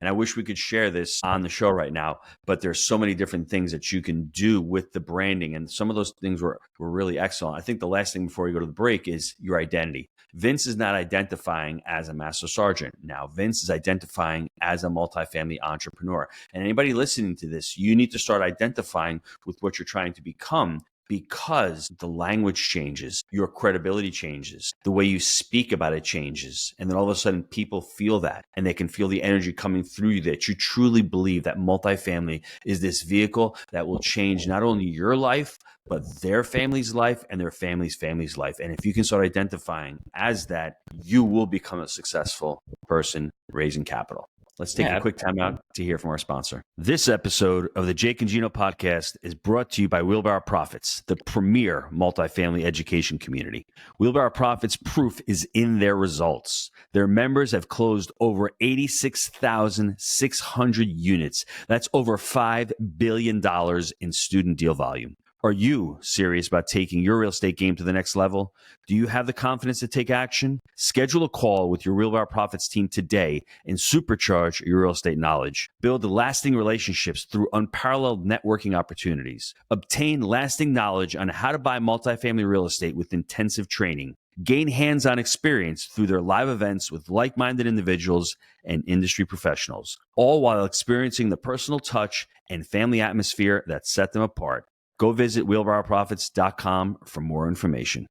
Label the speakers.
Speaker 1: And I wish we could share this on the show right now, but there's so many different things that you can do with the branding. And some of those things were really excellent. I think the last thing before you go to the break is your identity. Vince is not identifying as a master sergeant. Now, Vince is identifying as a multifamily entrepreneur. And anybody listening to this, you need to start identifying with what you're trying to become, because the language changes, your credibility changes, the way you speak about it changes. And then all of a sudden people feel that, and they can feel the energy coming through you, that you truly believe that multifamily is this vehicle that will change not only your life, but their family's life and their family's life. And if you can start identifying as that, you will become a successful person raising capital. Let's take a quick time out to hear from our sponsor. This episode of the Jake and Gino podcast is brought to you by Wheelbarrow Profits, the premier multifamily education community. Wheelbarrow Profits proof is in their results. Their members have closed over 86,600 units. That's over $5 billion in student deal volume. Are you serious about taking your real estate game to the next level? Do you have the confidence to take action? Schedule a call with your Wheelbarrow Profits team today and supercharge your real estate knowledge. Build lasting relationships through unparalleled networking opportunities. Obtain lasting knowledge on how to buy multifamily real estate with intensive training. Gain hands-on experience through their live events with like-minded individuals and industry professionals, all while experiencing the personal touch and family atmosphere that set them apart. Go visit wheelbarrowprofits.com for more information.